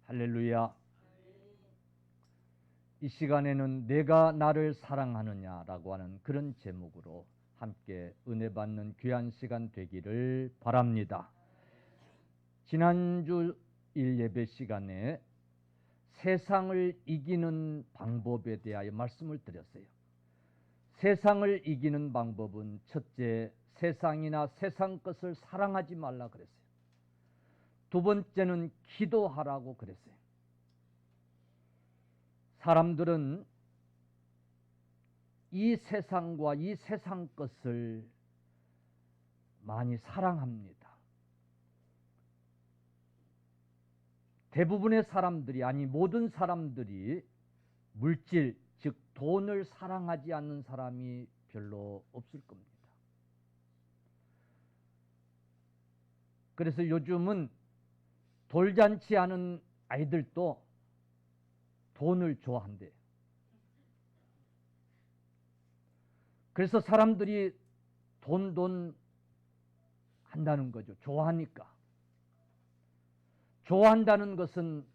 할렐루야. 이 시간에는 내가 나를 사랑하느냐라고 하는 그런 제목으로 함께 은혜 받는 귀한 시간 되기를 바랍니다. 지난주 일예배 시간에 세상을 이기는 방법에 대하여 말씀을 드렸어요. 세상을 이기는 방법은 첫째, 세상이나 세상 것을 사랑하지 말라 그랬어요. 두 번째는 기도하라고 그랬어요. 사람들은 이 세상과 이 세상 것을 많이 사랑합니다. 대부분의 사람들이, 아니 모든 사람들이 물질, 즉 돈을 사랑하지 않는 사람이 별로 없을 겁니다. 그래서 요즘은 돌잔치 하는 아이들도 돈을 좋아한대요. 그래서 사람들이 돈 한다는 거죠. 좋아하니까. 좋아한다는 것은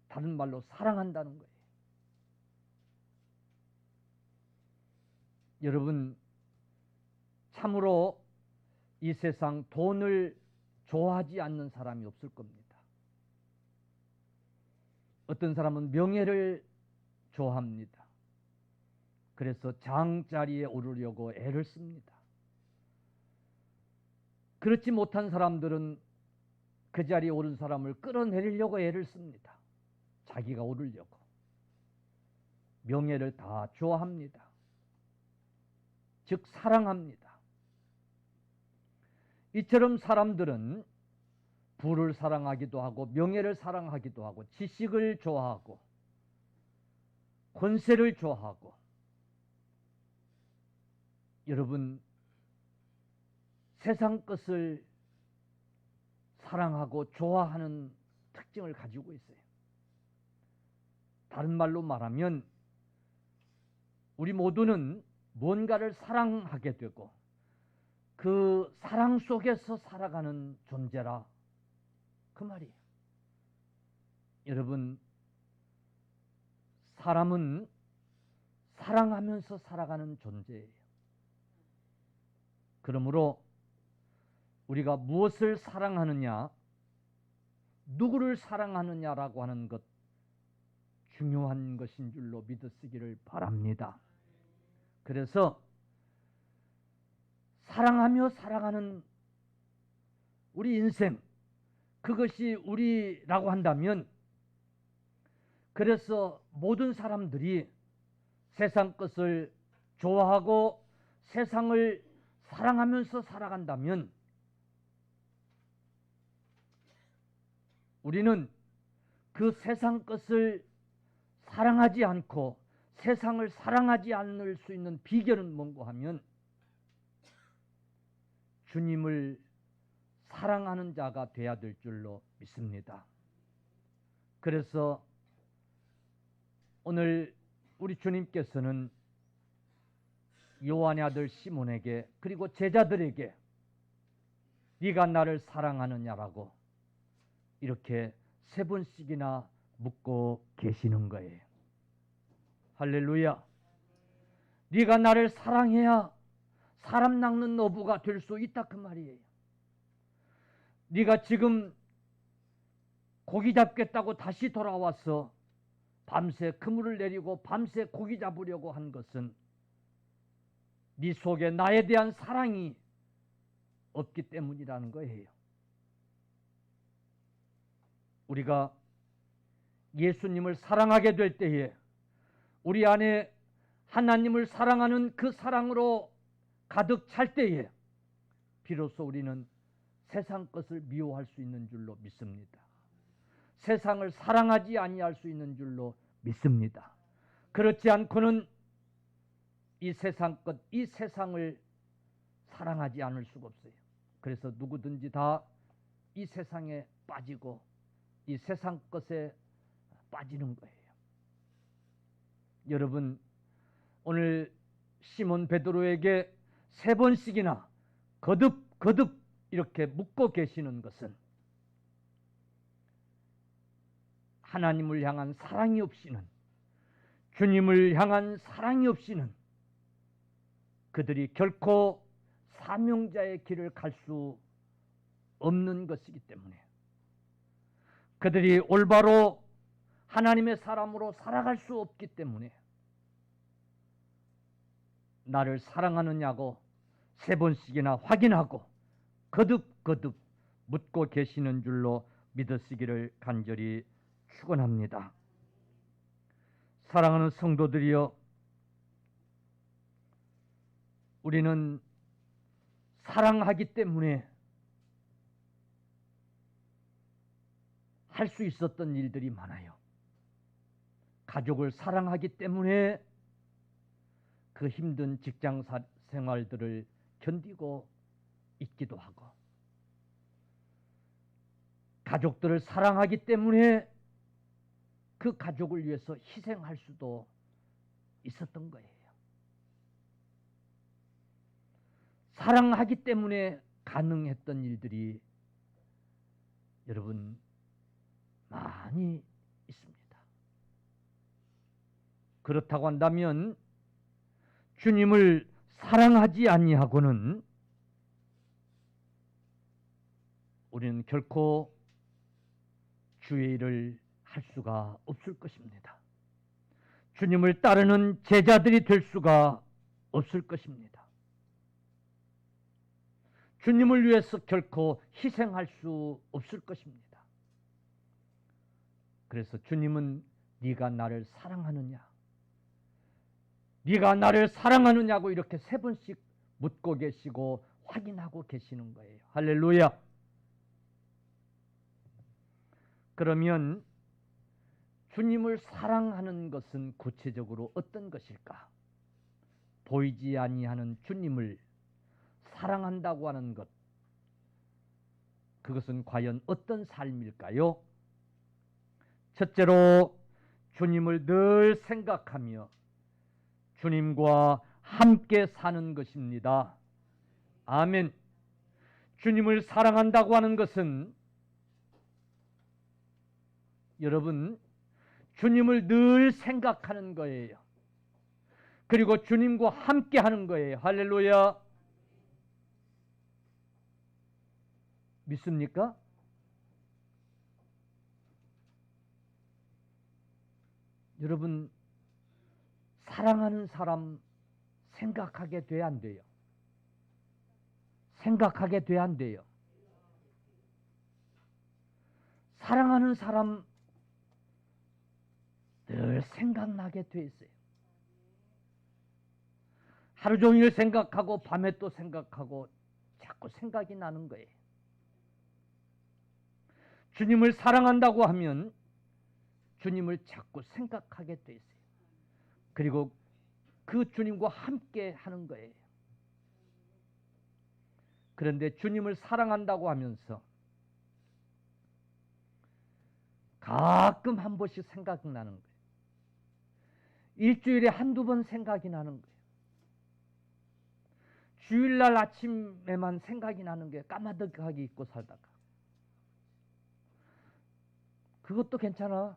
다른 말로 사랑한다는 거예요. 여러분, 참으로 이 세상 돈을 좋아하지 않는 사람이 없을 겁니다. 어떤 사람은 명예를 좋아합니다. 그래서 장자리에 오르려고 애를 씁니다. 그렇지 못한 사람들은 그 자리에 오른 사람을 끌어내리려고 애를 씁니다. 자기가 오르려고. 명예를 다 좋아합니다. 즉 사랑합니다. 이처럼 사람들은 부를 사랑하기도 하고 명예를 사랑하기도 하고 지식을 좋아하고 권세를 좋아하고. 여러분, 세상 것을 사랑하고 좋아하는 특징을 가지고 있어요. 다른 말로 말하면 우리 모두는 뭔가를 사랑하게 되고 그 사랑 속에서 살아가는 존재라 그 말이에요. 여러분, 사람은 사랑하면서 살아가는 존재예요. 그러므로 우리가 무엇을 사랑하느냐, 누구를 사랑하느냐라고 하는 것 중요한 것인 줄로 믿으시기를 바랍니다. 그래서 사랑하며 살아가는 우리 인생, 그것이 우리라고 한다면, 그래서 모든 사람들이 세상 것을 좋아하고 세상을 사랑하면서 살아간다면 우리는 그 세상 것을 사랑하지 않고 세상을 사랑하지 않을 수 있는 비결은 뭔가 하면 주님을 사랑하는 자가 되어야 될 줄로 믿습니다. 그래서 오늘 우리 주님께서는 요한의 아들 시몬에게 그리고 제자들에게 네가 나를 사랑하느냐라고 이렇게 세 번씩이나 묻고 계시는 거예요. 할렐루야. 네가 나를 사랑해야 사람 낚는 어부가 될 수 있다 그 말이에요. 네가 지금 고기 잡겠다고 다시 돌아와서 밤새 그물을 내리고 밤새 고기 잡으려고 한 것은 네 속에 나에 대한 사랑이 없기 때문이라는 거예요. 우리가 예수님을 사랑하게 될 때에 우리 안에 하나님을 사랑하는 그 사랑으로 가득 찰 때에 비로소 우리는 세상 것을 미워할 수 있는 줄로 믿습니다. 세상을 사랑하지 아니할 수 있는 줄로 믿습니다. 그렇지 않고는 이 세상 것, 이 세상을 사랑하지 않을 수가 없어요. 그래서 누구든지 다 이 세상에 빠지고 이 세상 것에 빠지는 거예요. 여러분, 오늘 시몬 베드로에게 세 번씩이나 거듭 이렇게 묻고 계시는 것은 하나님을 향한 사랑이 없이는, 주님을 향한 사랑이 없이는 그들이 결코 사명자의 길을 갈 수 없는 것이기 때문에, 그들이 올바로 하나님의 사람으로 살아갈 수 없기 때문에 나를 사랑하느냐고 3번씩이나 확인하고 거듭거듭 묻고 계시는 줄로 믿으시기를 간절히 축원합니다. 사랑하는 성도들이여, 우리는 사랑하기 때문에 할 수 있었던 일들이 많아요. 가족을 사랑하기 때문에 그 힘든 직장 생활들을 견디고 있기도 하고, 가족들을 사랑하기 때문에 그 가족을 위해서 희생할 수도 있었던 거예요. 사랑하기 때문에 가능했던 일들이 여러분 많이 있습니다. 그렇다고 한다면 주님을 사랑하지 아니하고는 우리는 결코 주의 일을 할 수가 없을 것입니다. 주님을 따르는 제자들이 될 수가 없을 것입니다. 주님을 위해서 결코 희생할 수 없을 것입니다. 그래서 주님은 네가 나를 사랑하느냐, 네가 나를 사랑하느냐고 이렇게 3번씩 묻고 계시고 확인하고 계시는 거예요. 할렐루야. 그러면 주님을 사랑하는 것은 구체적으로 어떤 것일까? 보이지 아니하는 주님을 사랑한다고 하는 것, 그것은 과연 어떤 삶일까요? 첫째로 주님을 늘 생각하며 주님과 함께 사는 것입니다. 아멘. 주님을 사랑한다고 하는 것은 여러분, 주님을 늘 생각하는 거예요. 그리고 주님과 함께 하는 거예요. 할렐루야. 믿습니까? 여러분, 사랑하는 사람 생각하게 돼야 안 돼요? 생각하게 돼야 안 돼요? 사랑하는 사람 늘 생각나게 돼 있어요. 하루 종일 생각하고 밤에 또 생각하고 자꾸 생각이 나는 거예요. 주님을 사랑한다고 하면 주님을 자꾸 생각하게 돼 있어요. 그리고 그 주님과 함께 하는 거예요. 그런데 주님을 사랑한다고 하면서 가끔 한 번씩 생각이 나는 거예요. 일주일에 1~2번 생각이 나는 거예요. 주일날 아침에만 생각이 나는 게 까마득하게 잊고 살다가. 그것도 괜찮아.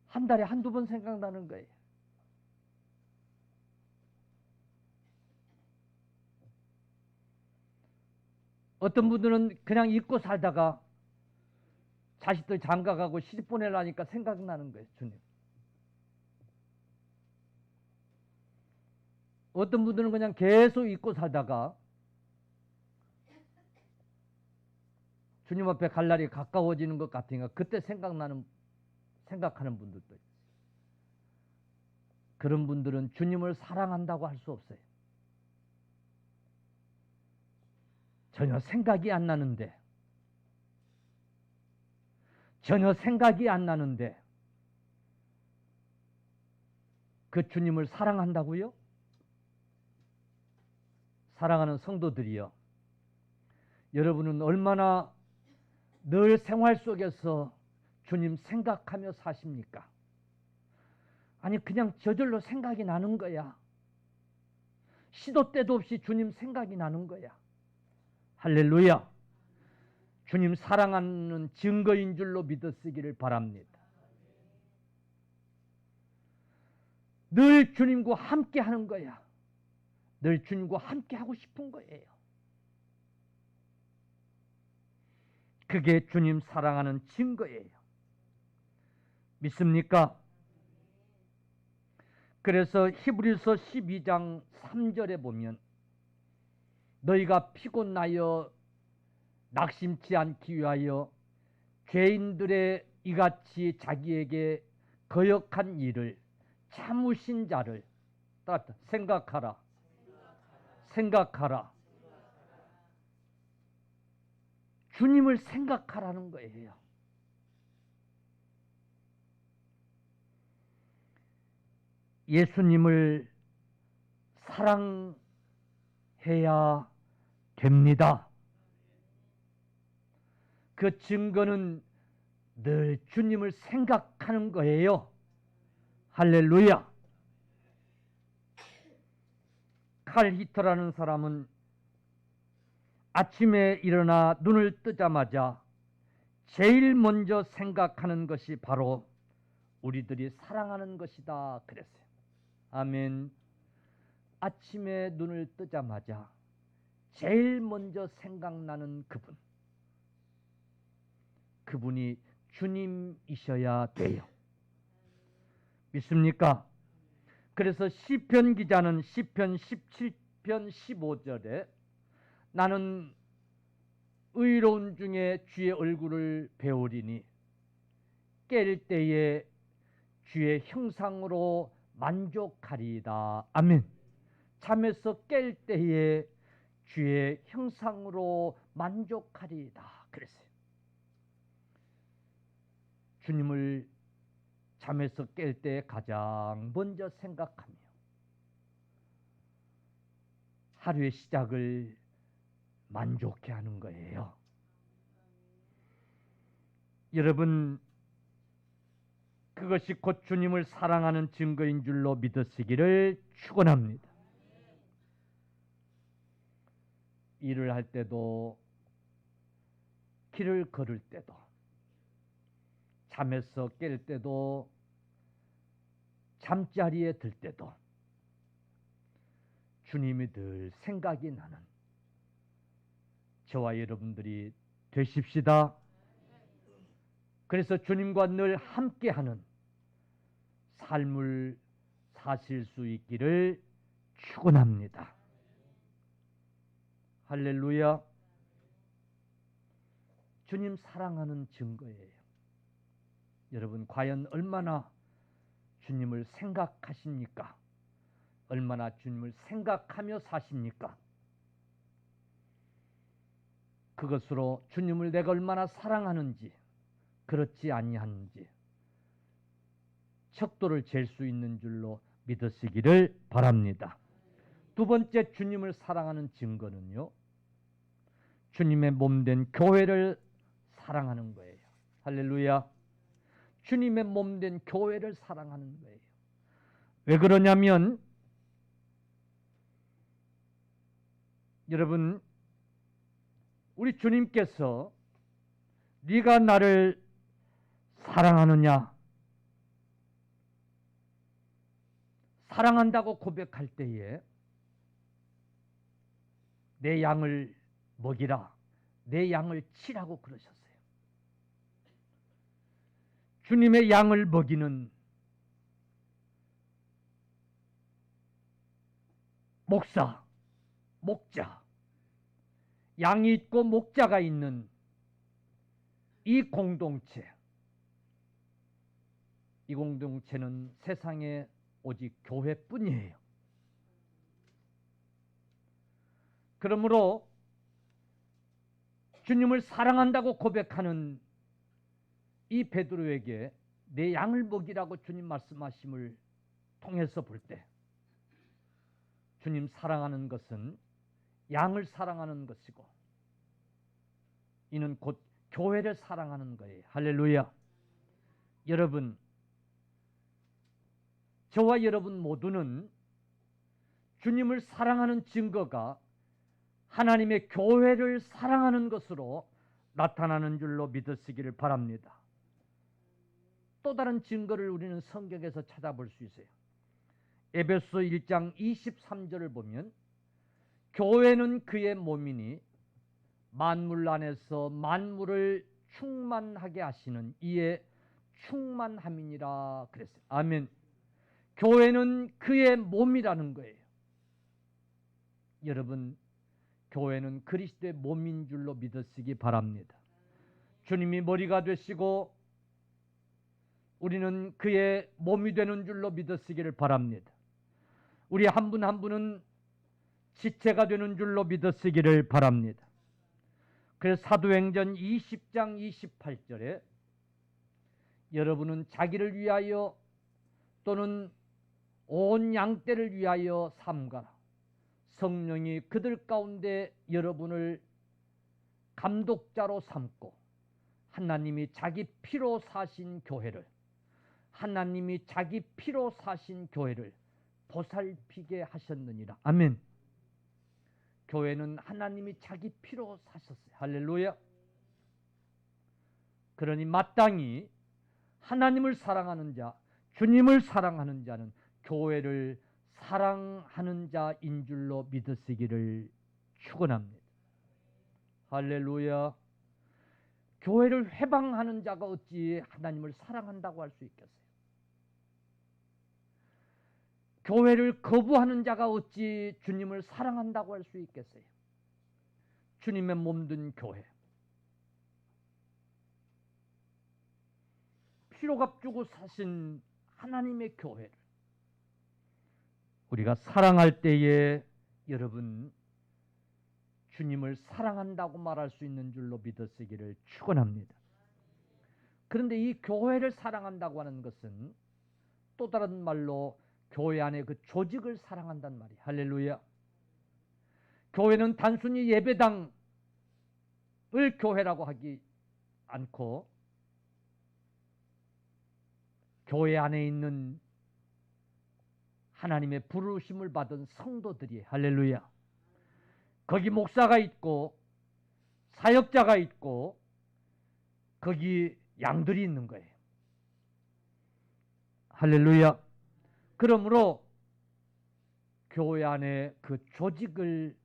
한 달에 1~2번 생각나는 거예요. 어떤 분들은 그냥 잊고 살다가 자식들 장가가고 시집 보내려니까 생각나는 거예요. 주님. 어떤 분들은 그냥 계속 잊고 살다가 주님 앞에 갈 날이 가까워지는 것 같으니까 그때 생각하는 분들도 있어요. 그런 분들은 주님을 사랑한다고 할 수 없어요. 전혀 생각이 안 나는데 그 주님을 사랑한다고요? 사랑하는 성도들이여, 여러분은 얼마나 늘 생활 속에서 주님 생각하며 사십니까? 아니 그냥 저절로 생각이 나는 거야. 시도 때도 없이 주님 생각이 나는 거야. 할렐루야. 주님 사랑하는 증거인 줄로 믿으시기를 바랍니다. 늘 주님과 함께 하는 거야. 늘 주님과 함께 하고 싶은 거예요. 그게 주님 사랑하는 증거예요. 믿습니까? 그래서 히브리서 12장 3절에 보면 너희가 피곤하여 낙심치 않기 위하여 죄인들의 이같이 자기에게 거역한 일을 참으신 자를 생각하라. 생각하라. 주님을 생각하라는 거예요. 예수님을 사랑해야 됩니다. 그 증거는 늘 주님을 생각하는 거예요. 할렐루야. 칼 히터라는 사람은 아침에 일어나 눈을 뜨자마자 제일 먼저 생각하는 것이 바로 우리들이 사랑하는 것이다 그랬어요. 아멘. 아침에 눈을 뜨자마자 제일 먼저 생각나는 그분이 주님이셔야 돼요. 믿습니까? 그래서 시편 기자는 시편 17편 15절에 나는 의로운 중에 주의 얼굴을 배우리니 깰 때에 주의 형상으로 만족하리이다. 아멘. 잠에서 깰 때에 주의 형상으로 만족하리이다 그랬어요. 주님을 잠에서 깰 때 가장 먼저 생각하며 하루의 시작을 만족해 하는 거예요. 여러분, 그것이 곧 주님을 사랑하는 증거인 줄로 믿으시기를 축원합니다. 일을 할 때도, 길을 걸을 때도, 잠에서 깰 때도, 잠자리에 들 때도 주님이 늘 생각이 나는 저와 여러분들이 되십시다. 그래서 주님과 늘 함께하는 삶을 사실 수 있기를 축원합니다. 할렐루야. 주님 사랑하는 증거예요. 여러분, 과연 얼마나 주님을 생각하십니까? 얼마나 주님을 생각하며 사십니까? 그것으로 주님을 내가 얼마나 사랑하는지, 그렇지 아니하는지 척도를 잴 수 있는 줄로 믿으시기를 바랍니다. 두 번째 주님을 사랑하는 증거는요, 주님의 몸된 교회를 사랑하는 거예요. 할렐루야. 주님의 몸된 교회를 사랑하는 거예요. 왜 그러냐면 여러분, 우리 주님께서 네가 나를 사랑하느냐, 사랑한다고 고백할 때에 내 양을 먹이라, 내 양을 치라고 그러셨어요. 주님의 양을 먹이는 목사, 목자, 양이 있고 목자가 있는 이 공동체, 이 공동체는 세상에 오직 교회뿐이에요. 그러므로 주님을 사랑한다고 고백하는 이 베드로에게 내 양을 먹이라고 주님 말씀하심을 통해서 볼 때 주님 사랑하는 것은 양을 사랑하는 것이고 이는 곧 교회를 사랑하는 거예요. 할렐루야. 여러분, 저와 여러분 모두는 주님을 사랑하는 증거가 하나님의 교회를 사랑하는 것으로 나타나는 줄로 믿으시기를 바랍니다. 또 다른 증거를 우리는 성경에서 찾아볼 수 있어요. 에베소 1장 23절을 보면 교회는 그의 몸이니 만물 안에서 만물을 충만하게 하시는 이의 충만함이니라 그랬어요. 아멘. 교회는 그의 몸이라는 거예요. 여러분, 교회는 그리스도의 몸인 줄로 믿으시기 바랍니다. 주님이 머리가 되시고 우리는 그의 몸이 되는 줄로 믿으시기를 바랍니다. 우리 한 분 한 분은 지체가 되는 줄로 믿으시기를 바랍니다. 그래서 사도행전 20장 28절에 여러분은 자기를 위하여 또는 온 양떼를 위하여 삼가라. 성령이 그들 가운데 여러분을 감독자로 삼고 하나님이 자기 피로 사신 교회를 보살피게 하셨느니라. 아멘. 교회는 하나님이 자기 피로 사셨어요. 할렐루야. 그러니 마땅히 하나님을 사랑하는 자, 주님을 사랑하는 자는 교회를 사랑하는 자인 줄로 믿으시기를 축원합니다. 할렐루야. 교회를 회방하는 자가 어찌 하나님을 사랑한다고 할 수 있겠어요? 교회를 거부하는 자가 어찌 주님을 사랑한다고 할 수 있겠어요? 주님의 몸된 교회, 피로값 주고 사신 하나님의 교회를 우리가 사랑할 때에 여러분 주님을 사랑한다고 말할 수 있는 줄로 믿으시기를 축원합니다. 그런데 이 교회를 사랑한다고 하는 것은 또 다른 말로 교회 안에 그 조직을 사랑한단 말이에요. 할렐루야. 교회는 단순히 예배당을 교회라고 하지 않고 교회 안에 있는 하나님의 부르심을 받은 성도들이 할렐루야. 거기 목사가 있고 사역자가 있고 거기 양들이 있는 거예요. 할렐루야. 그러므로 교회 안에 그 조직을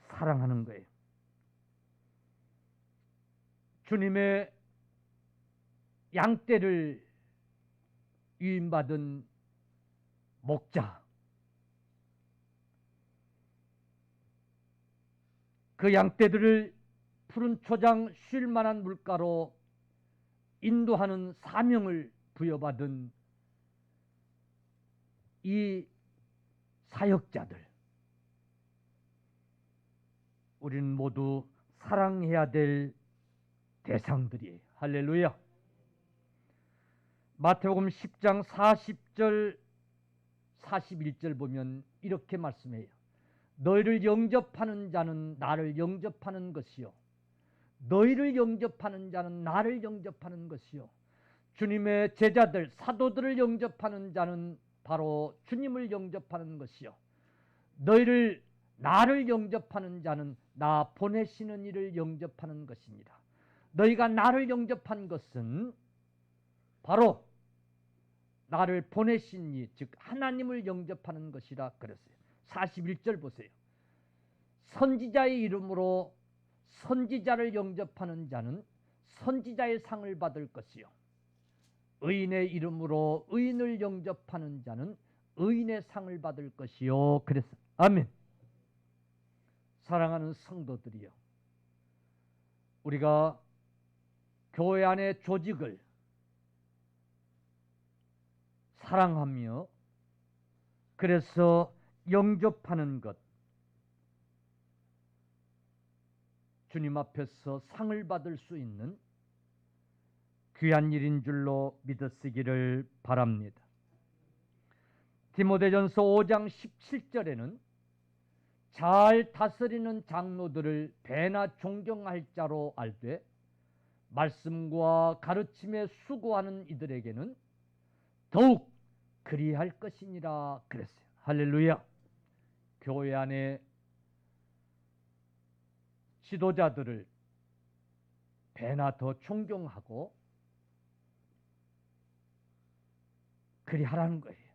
사랑하는 거예요. 주님의 양떼를 유인받은 목자, 그 양떼들을 푸른 초장 쉴 만한 물가로 인도하는 사명을 부여받은 이 사역자들, 우리는 모두 사랑해야 될 대상들이에요. 할렐루야. 마태복음 10장 40절 41절 보면 이렇게 말씀해요. 너희를 영접하는 자는 나를 영접하는 것이요, 너희를 영접하는 자는 나를 영접하는 것이요, 주님의 제자들 사도들을 영접하는 자는 바로 주님을 영접하는 것이요, 너희를 나를 영접하는 자는 나 보내시는 이를 영접하는 것입니다. 너희가 나를 영접한 것은 바로 나를 보내신 이, 즉 하나님을 영접하는 것이라 그랬어요. 41절 보세요. 선지자의 이름으로 선지자를 영접하는 자는 선지자의 상을 받을 것이요, 의인의 이름으로 의인을 영접하는 자는 의인의 상을 받을 것이요. 그래서 아멘. 사랑하는 성도들이요, 우리가 교회 안의 조직을 사랑하며 그래서 영접하는 것, 주님 앞에서 상을 받을 수 있는 귀한 일인 줄로 믿으시기를 바랍니다. 디모데전서 5장 17절에는 잘 다스리는 장로들을 배나 존경할 자로 알되 말씀과 가르침에 수고하는 이들에게는 더욱 그리할 것이니라 그랬어요. 할렐루야. 교회 안에 지도자들을 배나 더 존경하고 그리하라는 거예요.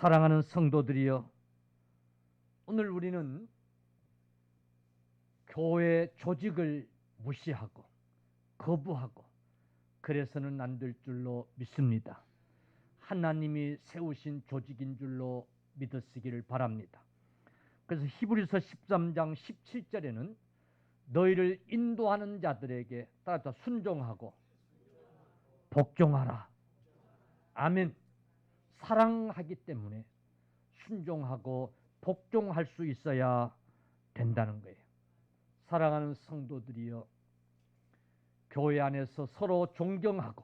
사랑하는 성도들이여, 오늘 우리는 교회 조직을 무시하고 거부하고 그래서는 안 될 줄로 믿습니다. 하나님이 세우신 조직인 줄로 믿으시기를 바랍니다. 그래서 히브리서 13장 17절에는 너희를 인도하는 자들에게 따라서 순종하고 복종하라. 아멘. 사랑하기 때문에 순종하고 복종할 수 있어야 된다는 거예요. 사랑하는 성도들이여, 교회 안에서 서로 존경하고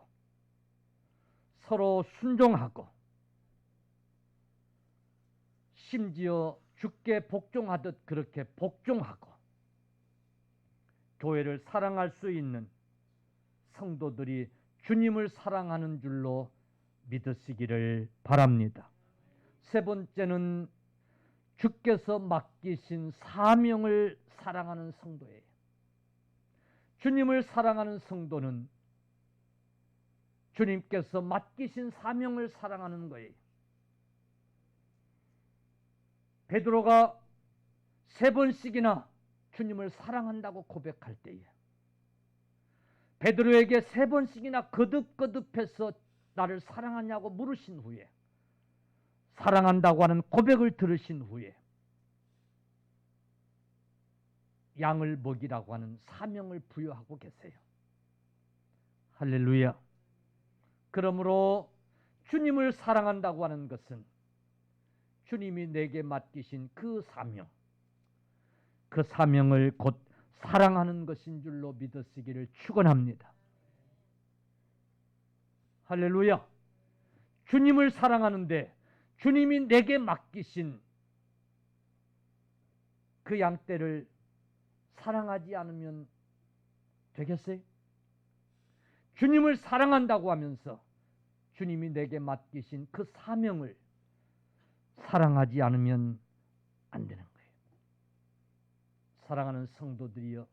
서로 순종하고 심지어 주께 복종하듯 그렇게 복종하고 교회를 사랑할 수 있는 성도들이 주님을 사랑하는 줄로 믿으시기를 바랍니다. 세 번째는 주께서 맡기신 사명을 사랑하는 성도예요. 주님을 사랑하는 성도는 주님께서 맡기신 사명을 사랑하는 거예요. 베드로가 3번씩이나 주님을 사랑한다고 고백할 때에 베드로에게 3번씩이나 거듭거듭해서 나를 사랑하냐고 물으신 후에 사랑한다고 하는 고백을 들으신 후에 양을 먹이라고 하는 사명을 부여하고 계세요. 할렐루야. 그러므로 주님을 사랑한다고 하는 것은 주님이 내게 맡기신 그 사명, 그 사명을 곧 사랑하는 것인 줄로 믿으시기를 축원합니다. 할렐루야. 주님을 사랑하는데 주님이 내게 맡기신 그 양떼를 사랑하지 않으면 되겠어요? 주님을 사랑한다고 하면서 주님이 내게 맡기신 그 사명을 사랑하지 않으면 안 되는 거예요. 사랑하는 성도들이여,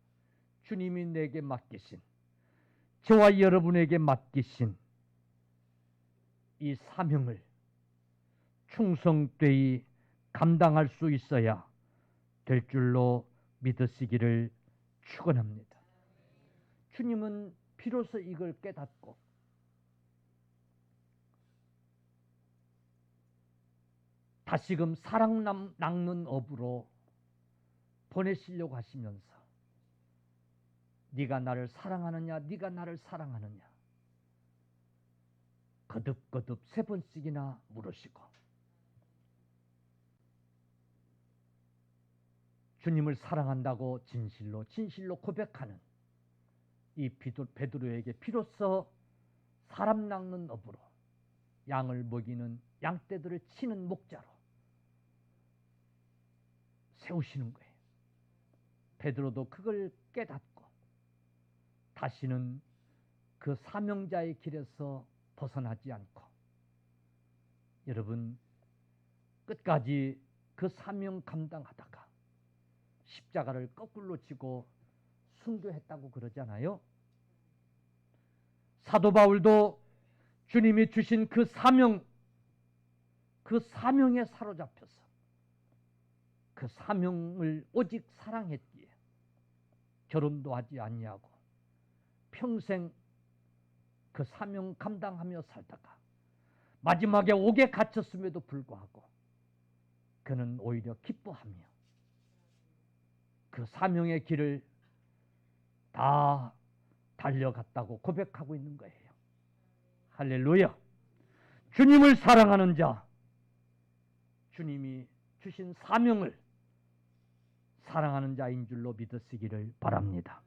주님이 내게 맡기신, 저와 여러분에게 맡기신 이 사명을 충성되이 감당할 수 있어야 될 줄로 믿으시기를 축원합니다. 주님은 비로소 이걸 깨닫고 다시금 사랑 낚는 업으로 보내시려고 하시면서 네가 나를 사랑하느냐, 네가 나를 사랑하느냐 거듭거듭 3번씩이나 물으시고 주님을 사랑한다고 진실로 고백하는 이 베드로에게 비로소 사람 낚는 업으로 양을 먹이는 양떼들을 치는 목자로 세우시는 거예요. 베드로도 그걸 깨닫고 다시는 그 사명자의 길에서 벗어나지 않고 여러분 끝까지 그 사명 감당하다가 십자가를 거꾸로 지고 순교했다고 그러잖아요. 사도 바울도 주님이 주신 그 사명에 사로잡혀서 그 사명을 오직 사랑했기에 결혼도 하지 아니하고 평생 그 사명 감당하며 살다가 마지막에 옥에 갇혔음에도 불구하고 그는 오히려 기뻐하며 그 사명의 길을 다 달려갔다고 고백하고 있는 거예요. 할렐루야. 주님을 사랑하는 자, 주님이 주신 사명을 사랑하는 자인 줄로 믿으시기를 바랍니다.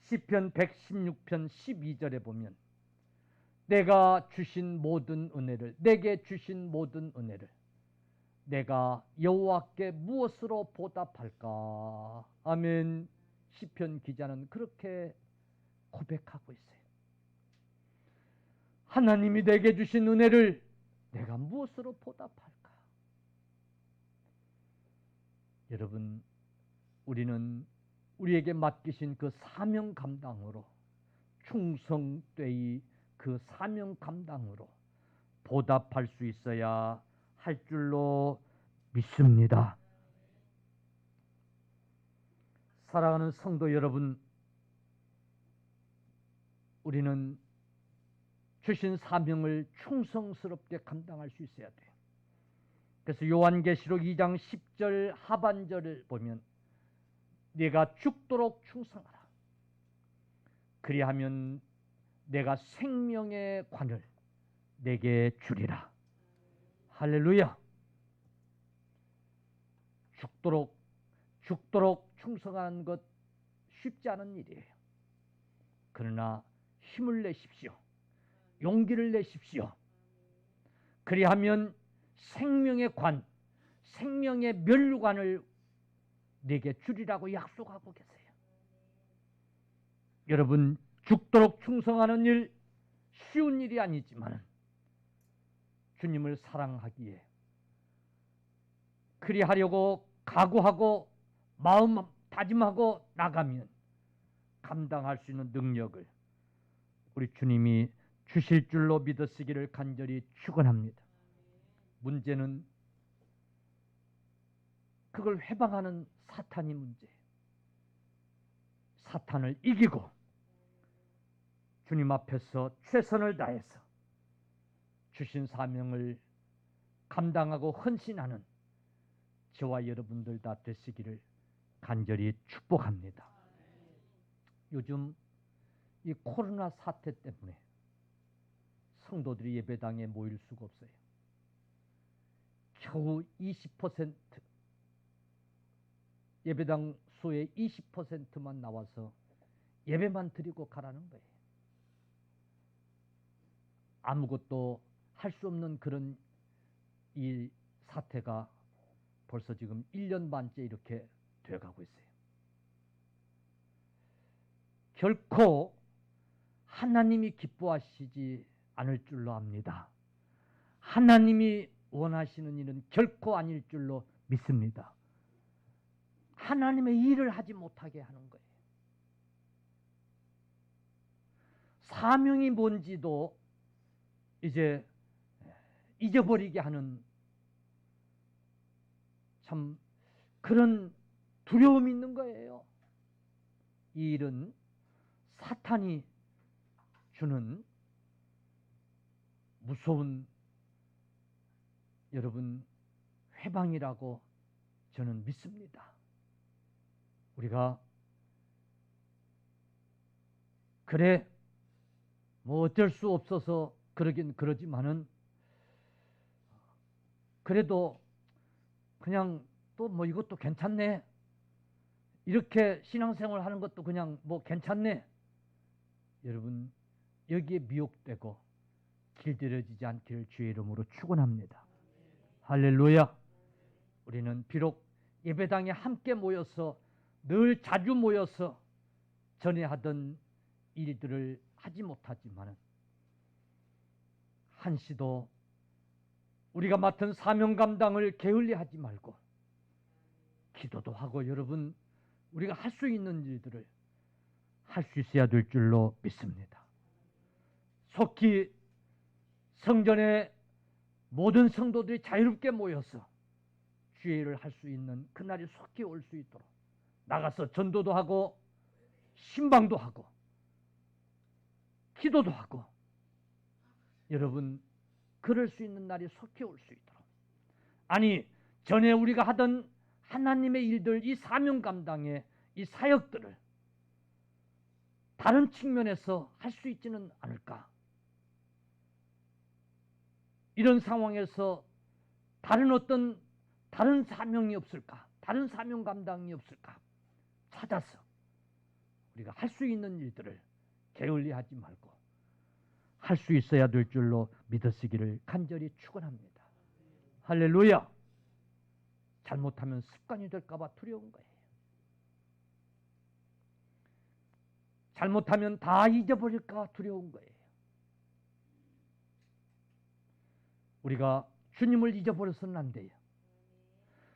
시편 116편 12절에 보면 내게 주신 모든 은혜를 내가 여호와께 무엇으로 보답할까? 아멘. 시편 기자는 그렇게 고백하고 있어요. 하나님이 내게 주신 은혜를 내가 무엇으로 보답할까? 여러분, 우리는 우리에게 맡기신 그 사명 감당으로 충성되이 그 사명 감당으로 보답할 수 있어야 할 줄로 믿습니다. 사랑하는 성도 여러분, 우리는 주신 사명을 충성스럽게 감당할 수 있어야 돼요. 그래서 요한계시록 2장 10절 하반절을 보면 네가 죽도록 충성하라. 그리하면 내가 생명의 관을 내게 주리라. 할렐루야. 죽도록 충성하는 것 쉽지 않은 일이에요. 그러나 힘을 내십시오. 용기를 내십시오. 그리하면 생명의 관, 생명의 면류관을 내게 주리라고 약속하고 계세요. 여러분, 죽도록 충성하는 일 쉬운 일이 아니지만 주님을 사랑하기에 그리하려고 각오하고 마음 다짐하고 나가면 감당할 수 있는 능력을 우리 주님이 주실 줄로 믿으시기를 간절히 축원합니다. 문제는 그걸 회방하는 사탄이 문제예요. 사탄을 이기고 주님 앞에서 최선을 다해서 주신 사명을 감당하고 헌신하는 저와 여러분들 다 되시기를 간절히 축복합니다. 요즘 이 코로나 사태 때문에 성도들이 예배당에 모일 수가 없어요. 겨우 20% 예배당 수의 20%만 나와서 예배만 드리고 가라는 거예요. 아무것도 할 수 없는 그런 이 사태가 벌써 지금 1년 반째 이렇게 돼가고 있어요. 결코 하나님이 기뻐하시지 않을 줄로 압니다. 하나님이 원하시는 일은 결코 아닐 줄로 믿습니다. 하나님의 일을 하지 못하게 하는 거예요. 사명이 뭔지도 이제 잊어버리게 하는 참 그런 두려움이 있는 거예요. 이 일은 사탄이 주는 무서운 여러분 회방이라고 저는 믿습니다. 우리가 그래 뭐 어쩔 수 없어서 그러긴 그러지만은 그래도 그냥 또 뭐 이것도 괜찮네. 이렇게 신앙생활 하는 것도 그냥 뭐 괜찮네. 여러분 여기에 미혹되고 길들여지지 않기를 주의 이름으로 축원합니다. 할렐루야. 우리는 비록 예배당에 함께 모여서 늘 자주 모여서 전에 하던 일들을 하지 못하지만 한시도 우리가 맡은 사명 감당을 게을리하지 말고 기도도 하고 여러분 우리가 할 수 있는 일들을 할 수 있어야 될 줄로 믿습니다. 속히 성전에 모든 성도들이 자유롭게 모여서 주의 일을 할 수 있는 그날이 속히 올 수 있도록 나가서 전도도 하고 신방도 하고 기도도 하고 여러분 그럴 수 있는 날이 속히 올 수 있도록 아니 전에 우리가 하던 하나님의 일들 이 사명 감당의 이 사역들을 다른 측면에서 할 수 있지는 않을까? 이런 상황에서 다른 사명이 없을까? 다른 사명 감당이 없을까? 찾아서 우리가 할 수 있는 일들을 게을리하지 말고 할 수 있어야 될 줄로 믿으시기를 간절히 축원합니다. 할렐루야. 잘못하면 습관이 될까 봐 두려운 거예요. 잘못하면 다 잊어버릴까 두려운 거예요. 우리가 주님을 잊어버려서는 안 돼요.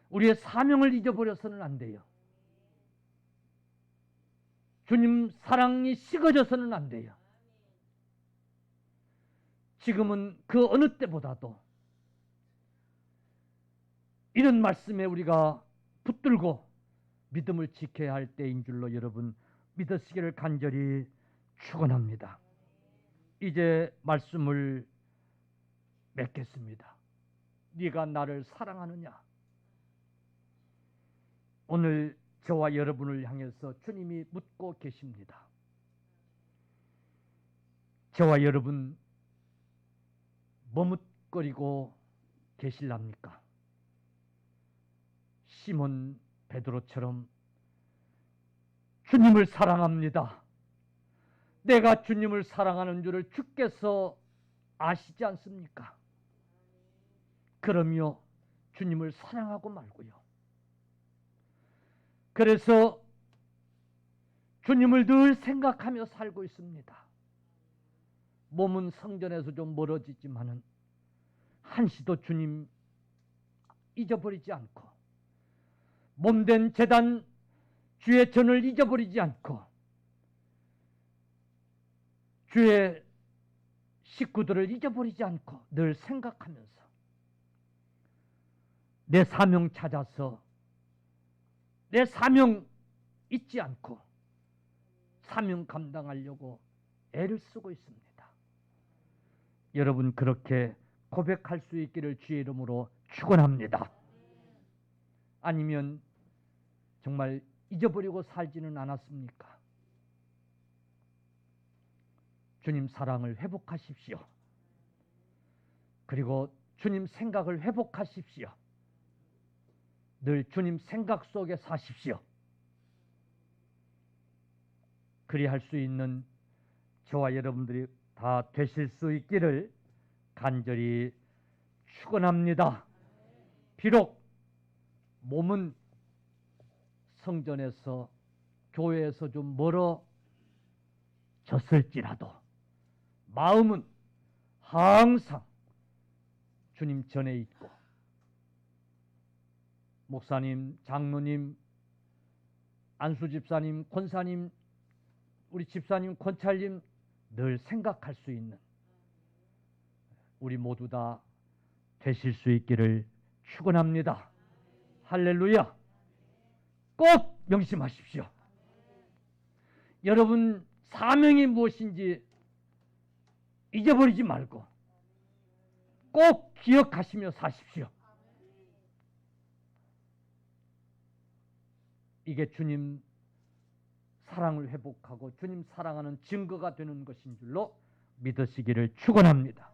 우리의 사명을 잊어버려서는 안 돼요. 주님 사랑이 식어져서는 안 돼요. 지금은 그 어느 때보다도 이런 말씀에 우리가 붙들고 믿음을 지켜야 할 때인 줄로 여러분 믿으시기를 간절히 축원합니다. 이제 말씀을 맺겠습니다. 네가 나를 사랑하느냐? 오늘 저와 여러분을 향해서 주님이 묻고 계십니다. 저와 여러분 머뭇거리고 계실랍니까? 시몬 베드로처럼 주님을 사랑합니다. 내가 주님을 사랑하는 줄을 주께서 아시지 않습니까? 그러며 주님을 사랑하고 말고요. 그래서 주님을 늘 생각하며 살고 있습니다. 몸은 성전에서 좀 멀어지지만은 한시도 주님 잊어버리지 않고 몸된 제단 주의 전을 잊어버리지 않고 주의 식구들을 잊어버리지 않고 늘 생각하면서 내 사명 찾아서 내 사명 잊지 않고 사명 감당하려고 애를 쓰고 있습니다. 여러분 그렇게 고백할 수 있기를 주의 이름으로 축원합니다. 아니면 정말 잊어버리고 살지는 않았습니까? 주님 사랑을 회복하십시오. 그리고 주님 생각을 회복하십시오. 늘 주님 생각 속에 사십시오. 그리할 수 있는 저와 여러분들이 다 되실 수 있기를 간절히 축원합니다. 비록 몸은 성전에서 교회에서 좀 멀어졌을지라도 마음은 항상 주님 전에 있고 목사님, 장로님, 안수 집사님, 권사님, 우리 집사님, 권찰님 늘 생각할 수 있는 우리 모두 다 되실 수 있기를 축원합니다. 할렐루야. 꼭 명심하십시오. 여러분 사명이 무엇인지 잊어버리지 말고 꼭 기억하시며 사십시오. 이게 주님 사랑을 회복하고 주님 사랑하는 증거가 되는 것인 줄로 믿으시기를 축원합니다.